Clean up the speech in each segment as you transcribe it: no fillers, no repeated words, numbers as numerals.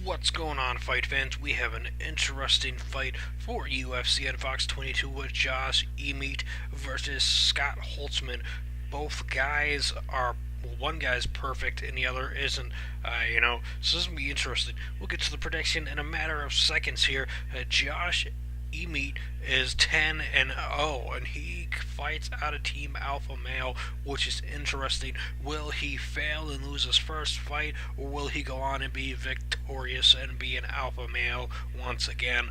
What's going on, fight fans? We have an interesting fight for UFC at Fox 22 with Josh Emmett versus Scott Holtzman. Both guys are, well, one guy's perfect and the other isn't, so this is going to be interesting. We'll get to the prediction in a matter of seconds here. Josh Emmett is 10-0, and he fights out of Team Alpha Male, which is interesting. Will he fail and lose his first fight, or will he go on and be victorious and be an Alpha Male once again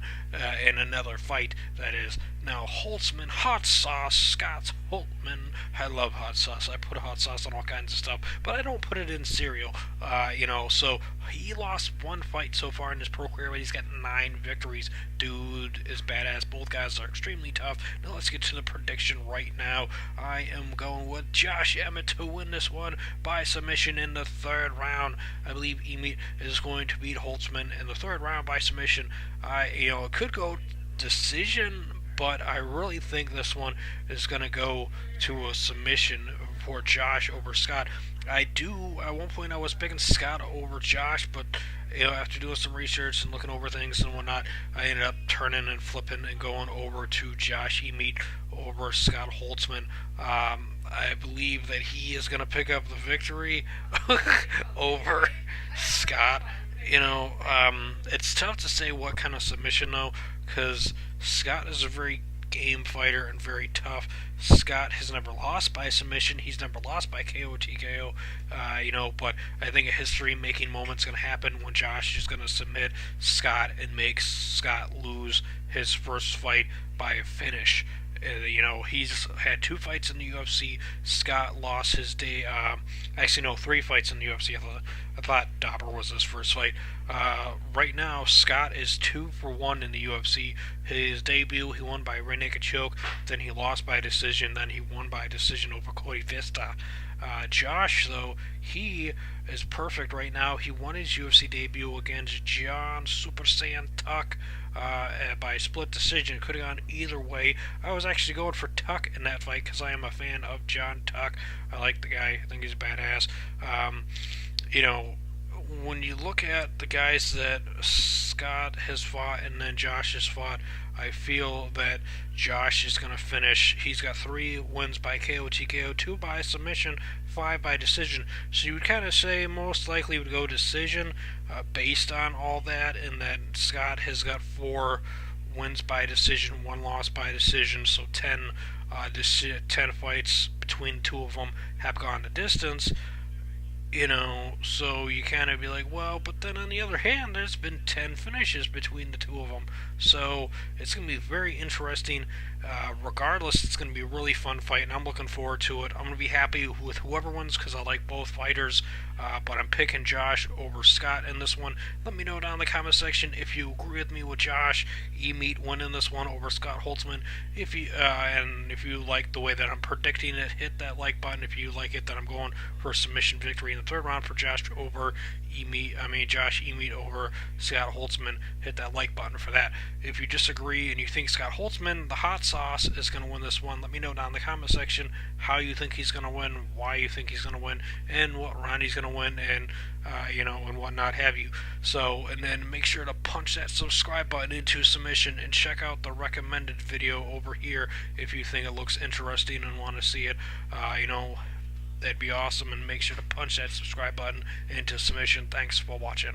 in another fight? That is. Now, Holtzman, hot sauce, Scott Holtzman. I love hot sauce. I put hot sauce on all kinds of stuff, but I don't put it in cereal. So he lost one fight so far in his pro career, but he's got 9 victories. Dude is badass. Both guys are extremely tough. Now let's get to the prediction right now. I am going with Josh Emmett to win this one by submission in the 3rd round. I believe Emmett is going to beat Holtzman in the 3rd round by submission. It could go decision, but I really think this one is going to go to a submission for Josh over Scott. At one point I was picking Scott over Josh, but after doing some research and looking over things and whatnot, I ended up turning and flipping and going over to Josh Emmett over Scott Holtzman. I believe that he is going to pick up the victory over Scott. It's tough to say what kind of submission though, because Scott is a very game fighter and very tough. Scott has never lost by submission. He's never lost by KO TKO. But I think a history-making moment's going to happen when Josh is going to submit Scott and make Scott lose his first fight by a finish. He's had 2 fights in the UFC. Scott lost his day. 3 fights in the UFC. I thought Dauber was his first fight. Right now, Scott is 2-for-1 in the UFC. His debut, he won by rear naked choke. Then he lost by decision. Then he won by decision over Cody Vista. Josh, though, he is perfect right now. He won his UFC debut against John Super Saiyan Tuck by split decision. Could have gone either way. I was actually going for Tuck in that fight because I am a fan of John Tuck. I like the guy. I think he's badass. When you look at the guys that Scott has fought and then Josh has fought, I feel that Josh is going to finish. He's got 3 wins by KO TKO, 2 by submission, 5 by decision. So you would kind of say most likely would go decision based on all that, and that Scott has got 4 wins by decision, 1 loss by decision, so 10 fights between the 2 of them have gone the distance. So you kind of be like, well, but then on the other hand, there's been 10 finishes between the 2 of them. So it's going to be very interesting. Regardless, it's going to be a really fun fight, and I'm looking forward to it. I'm going to be happy with whoever wins because I like both fighters, but I'm picking Josh over Scott in this one. Let me know down in the comment section if you agree with me with Josh Emmett winning this one over Scott Holtzman. If you like the way that I'm predicting it, hit that like button. If you like it, then I'm going for a submission victory in the 3rd round for Josh Emmett over Scott Holtzman. Hit that like button for that. If you disagree and you think Scott Holtzman, the hot sauce, is going to win this one, let me know down in the comment section how you think he's going to win, why you think he's going to win, and what round he's going to win, and and whatnot have you. So, and then make sure to punch that subscribe button into submission and check out the recommended video over here if you think it looks interesting and want to see it. That'd be awesome, and make sure to punch that subscribe button into submission. Thanks for watching.